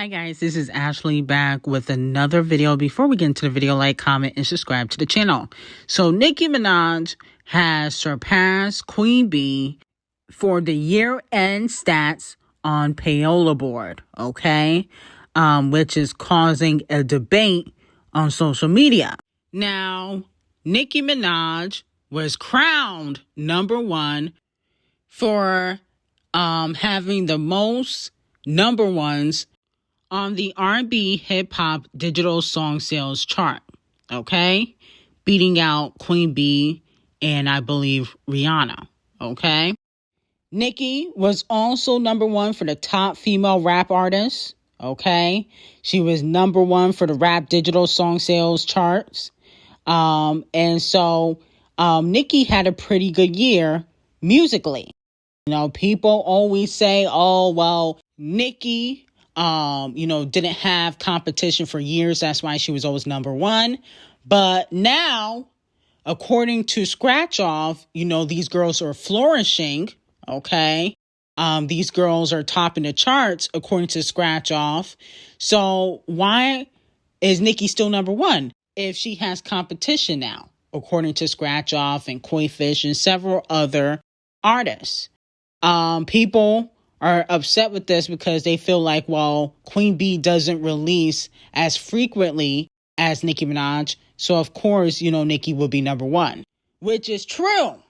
Hi guys, this is Ashley back with another video. Before we get into the video, like, comment, and subscribe to the channel. So Nicki Minaj has surpassed Queen Bee for the year-end stats on Payola board, okay? Which is causing a debate on social media. Now, Nicki Minaj was crowned #1 for having the most number ones on the R&B hip-hop digital song sales chart, okay? Beating out Queen Bee and I believe Rihanna, okay? Nicki was also #1 for the top female rap artist, okay? She was #1 for the rap digital song sales charts. And so Nicki had a pretty good year musically. You know, people always say, oh, well, Nicki didn't have competition for years. That's why she was always #1. But now, according to Scratch Off, these girls are flourishing. Okay. These girls are topping the charts according to Scratch Off. So why is Nicki still #1 if she has competition now, according to Scratch Off and Quëën and several other artists? People are upset with this because they feel like, well, Queen Bee doesn't release as frequently as Nicki Minaj. So, of course, Nicki will be #1, which is true.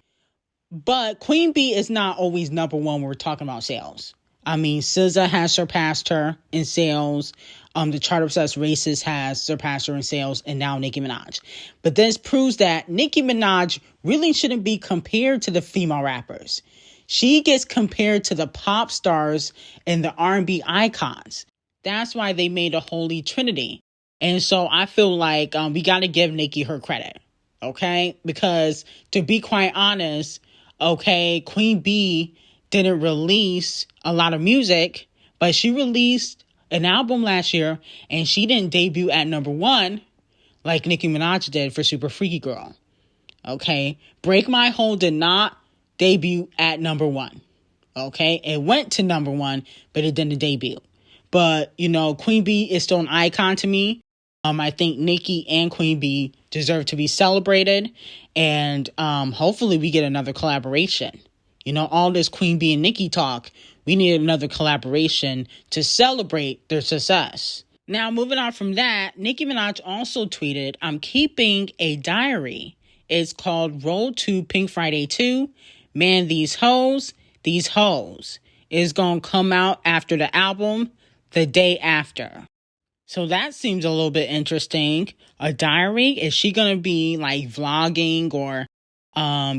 But Queen Bee is not always #1 when we're talking about sales. I mean, SZA has surpassed her in sales. The Chart Obsessed Racist has surpassed her in sales, and now Nicki Minaj. But this proves that Nicki Minaj really shouldn't be compared to the female rappers. She gets compared to the pop stars and the R&B icons. That's why they made a holy trinity. And so I feel like we got to give Nicki her credit, okay? Because to be quite honest, okay, Queen Bee didn't release a lot of music, but she released an album last year, and she didn't debut at #1 like Nicki Minaj did for Super Freaky Girl, okay? Break My Hole did not debut at #1. Okay, it went to #1, but it didn't debut. But Queen Bee is still an icon to me. I think Nicki and Queen Bee deserve to be celebrated, and hopefully we get another collaboration. All this Queen Bee and Nicki talk, we need another collaboration to celebrate their success. Now, moving on from that, Nicki Minaj also tweeted, "I'm keeping a diary. It's called Road to Pink Friday 2. Man, these hoes is going to come out after the album the day after." So that seems a little bit interesting. A diary? Is she going to be like vlogging or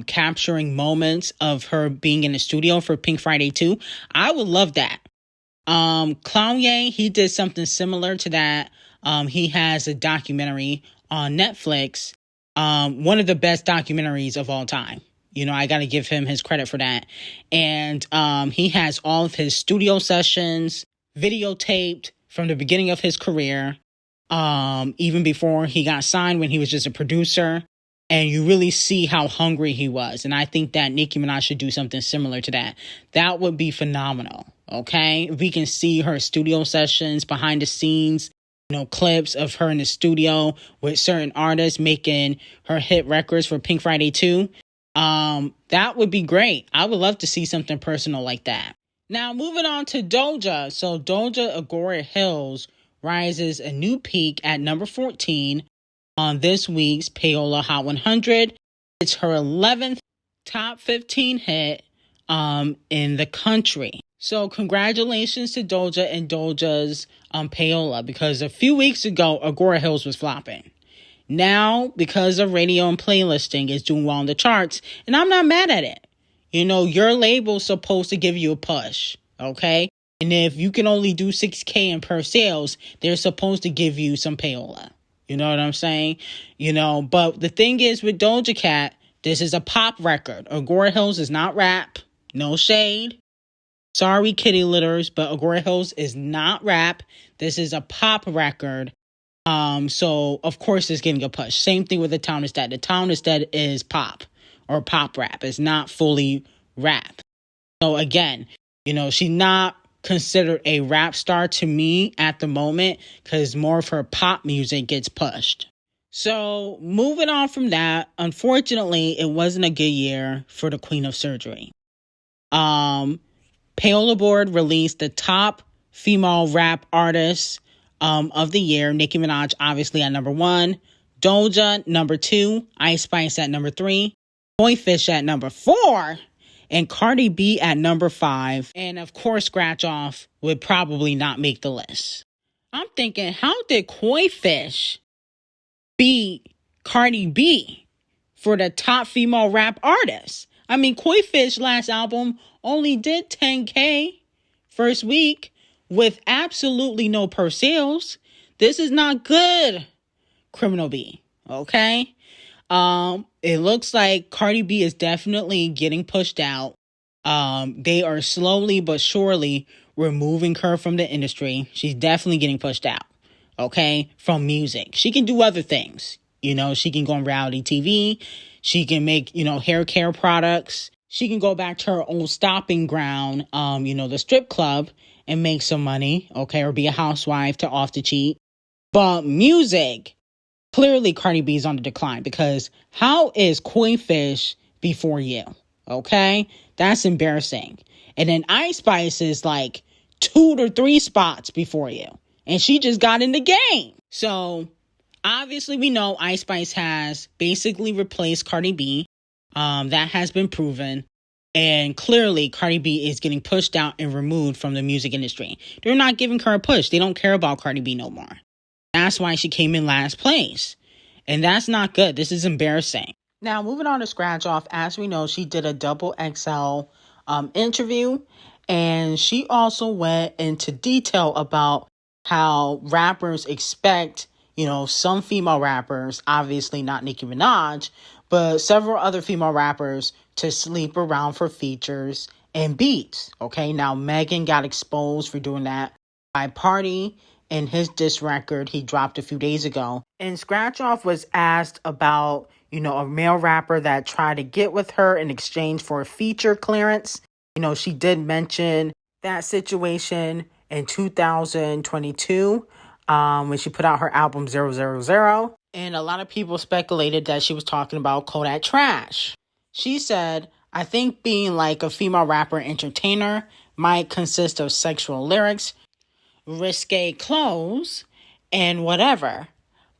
capturing moments of her being in the studio for Pink Friday 2? I would love that. Kanye, he did something similar to that. He has a documentary on Netflix. One of the best documentaries of all time. I got to give him his credit for that. And he has all of his studio sessions videotaped from the beginning of his career, even before he got signed when he was just a producer. And you really see how hungry he was. And I think that Nicki Minaj should do something similar to that. That would be phenomenal, okay? We can see her studio sessions, behind the scenes, clips of her in the studio with certain artists making her hit records for Pink Friday 2. That would be great. I would love to see something personal like that. Now, moving on to D0JA. So D0JA Agora Hills rises a new peak at #14 on this week's Payola Hot 100. It's her 11th top 15 hit in the country. So congratulations to D0JA and D0JA's Payola, because a few weeks ago, Agora Hills was flopping. Now, because of radio and playlisting, it's doing well on the charts, and I'm not mad at it. Your label's supposed to give you a push, okay? And if you can only do 6K in per sales, they're supposed to give you some payola. You know what I'm saying? But the thing is with D0JA Cat, this is a pop record. Agora Hills is not rap. No shade. Sorry, kitty litters, but Agora Hills is not rap. This is a pop record. So of course it's getting a push. Same thing with The Town Is Dead. The Town Is Dead is pop or pop rap. It's not fully rap. So again, she's not considered a rap star to me at the moment, because more of her pop music gets pushed. So moving on from that, unfortunately, it wasn't a good year for the Queen of Surgery. Payola Board released the top female rap artists of the year. Ckiminaj obviously at number 1, D0JA number 2, Ice Spice at number 3, Boyfish at number 4, and Cardi B at number 5. And of course, Scratch Off would probably not make the list. I'm thinking, how did Boyfish beat Cardi B for the top female rap artist? I mean, Boyfish last album only did 10K first week with absolutely no per sales. This is not good, Criminal B. Okay? It looks like Cardi B is definitely getting pushed out. They are slowly but surely removing her from the industry. She's definitely getting pushed out. Okay? From music. She can do other things. You know, she can go on reality TV. She can make, hair care products. She can go back to her old stopping ground, the strip club, and make some money, okay, or be a housewife to off the cheat. But music, clearly Cardi B is on the decline, because how is Boyfish before you? Okay? That's embarrassing. And then Ice Spice is like 2 to 3 spots before you. And she just got in the game. So obviously we know Ice Spice has basically replaced Cardi B. That has been proven. And clearly Cardi B is getting pushed out and removed from the music industry. They're not giving her a push. They don't care about Cardi B no more. That's why she came in last place. And that's not good. This is embarrassing. Now, moving on to Scratch Off. As we know, she did a double XL interview. And she also went into detail about how rappers expect, some female rappers, obviously not Nicki Minaj, but several other female rappers to sleep around for features and beats. Okay, now Megan got exposed for doing that by Party in his diss record he dropped a few days ago. And Scratch Off was asked about, a male rapper that tried to get with her in exchange for a feature clearance. She did mention that situation in 2022 when she put out her album 000. And a lot of people speculated that she was talking about Kodak Trash. She said, I think being like a female rapper entertainer might consist of sexual lyrics, risque clothes, and whatever.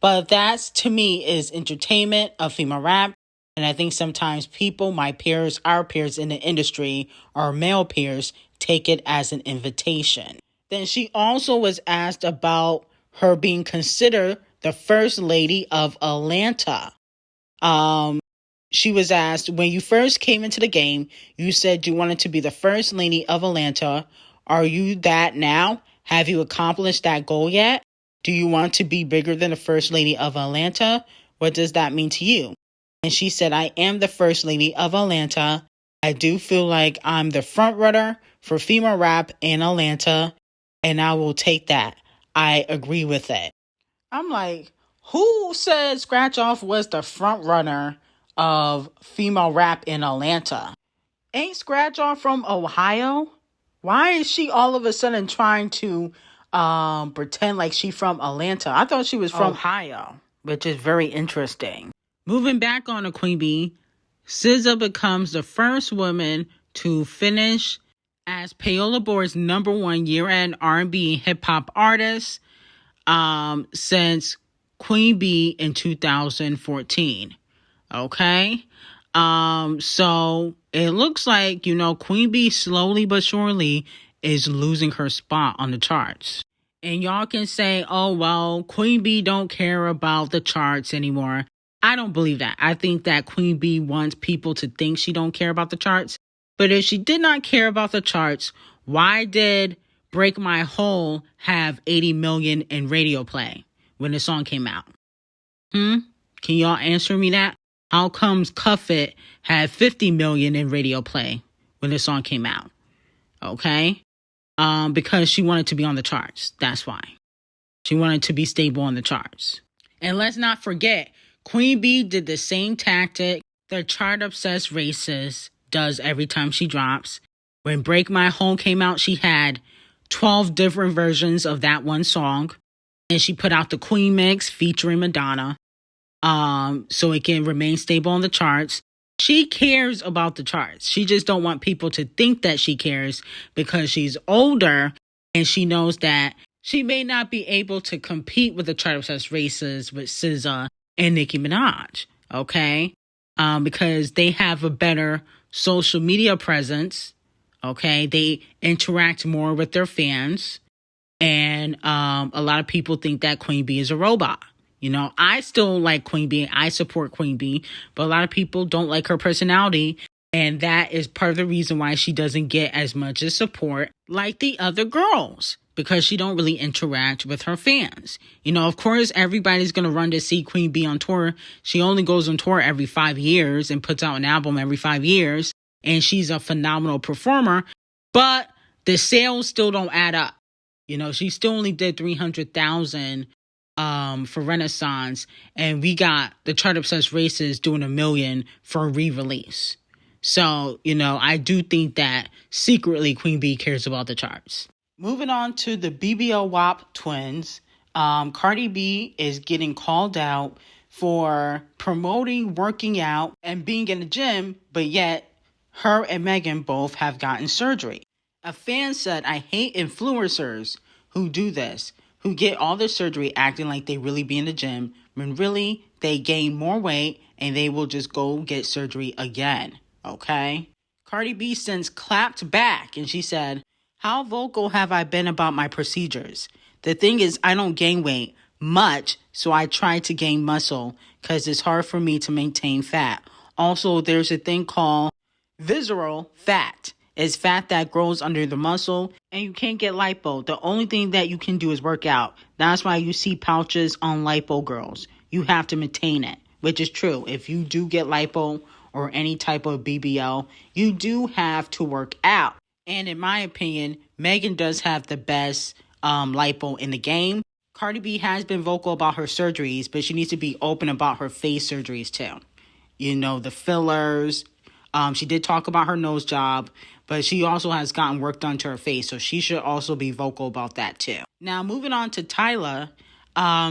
But that's, to me, is entertainment of female rap. And I think sometimes people, my peers, our peers in the industry, our male peers, take it as an invitation. Then she also was asked about her being considered the first lady of Atlanta. She was asked, when you first came into the game, you said you wanted to be the first lady of Atlanta. Are you that now? Have you accomplished that goal yet? Do you want to be bigger than the first lady of Atlanta? What does that mean to you? And she said, I am the first lady of Atlanta. I do feel like I'm the front runner for female rap in Atlanta, and I will take that. I agree with it. I'm like, who said Scratch Off was the front runner of female rap in Atlanta? Ain't Scratch Off from Ohio? Why is she all of a sudden trying to pretend like she from Atlanta? I thought she was from Ohio, which is very interesting. Moving back on to Queen B, SZA becomes the first woman to finish as Payola Board's #1 year-end R&B hip-hop artist since Queen B in 2014. Okay? So it looks like, Queen B slowly but surely is losing her spot on the charts. And y'all can say, oh, well, Queen B don't care about the charts anymore. I don't believe that. I think that Queen B wants people to think she don't care about the charts. But if she did not care about the charts, why did Break My Hole have 80 million in radio play when the song came out? Can y'all answer me that? How comes Cuff It had 50 million in radio play when the song came out? Okay? Because she wanted to be on the charts. That's why. She wanted to be stable on the charts. And let's not forget, Queen B did the same tactic the chart-obsessed racist does every time she drops. When Break My Home came out, she had 12 different versions of that one song. And she put out the Quëën mix featuring Madonna, so it can remain stable on the charts. She cares about the charts. She just don't want people to think that she cares because she's older and she knows that she may not be able to compete with the chart-obsessed races with SZA and Nicki Minaj, okay? Because they have a better social media presence, okay? They interact more with their fans. And a lot of people think that Queen Bee is a robot. You know, I still like Queen Bee. I support Queen Bee. But a lot of people don't like her personality. And that is part of the reason why she doesn't get as much as support like the other girls. Because she don't really interact with her fans. You know, of course, everybody's going to run to see Queen Bee on tour. She only goes on tour every 5 years and puts out an album every 5 years. And she's a phenomenal performer. But the sales still don't add up. You know, she still only did 300,000 for Renaissance. And we got the chart-obsessed races doing 1 million for a re-release. So, you know, I do think that secretly Queen Bee cares about the charts. Moving on to the BBL WAP twins. Cardi B is getting called out for promoting working out and being in the gym. But yet, her and Megan both have gotten surgery. A fan said, "I hate influencers who do this, who get all their surgery acting like they really be in the gym, when really they gain more weight and they will just go get surgery again." Okay? Cardi B since clapped back and she said, "How vocal have I been about my procedures? The thing is, I don't gain weight much, so I try to gain muscle because it's hard for me to maintain fat. Also, there's a thing called visceral fat. It's fat that grows under the muscle, and you can't get lipo. The only thing that you can do is work out. That's why you see pouches on lipo girls. You have to maintain it," which is true. If you do get lipo or any type of BBL, you do have to work out. And in my opinion, Megan does have the best lipo in the game. Cardi B has been vocal about her surgeries, but she needs to be open about her face surgeries too. You know, the fillers. She did talk about her nose job, but she also has gotten work done to her face, so she should also be vocal about that too. Now, moving on to Tyla.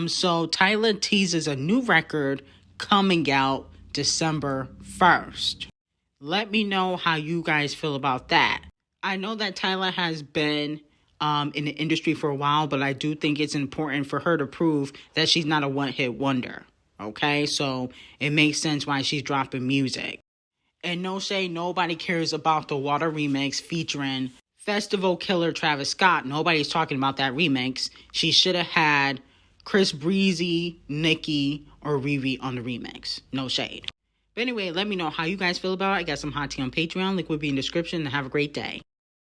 So Tyla teases a new record coming out December 1st. Let me know how you guys feel about that. I know that Tyla has been in the industry for a while, but I do think it's important for her to prove that she's not a one-hit wonder. Okay, so it makes sense why she's dropping music. And no shade, nobody cares about the Water remix featuring festival killer Travis Scott. Nobody's talking about that remix. She should have had Chris Breezy, Nicki, or Riri on the remix. No shade. But anyway, let me know how you guys feel about it. I got some hot tea on Patreon. Link will be in the description. And have a great day.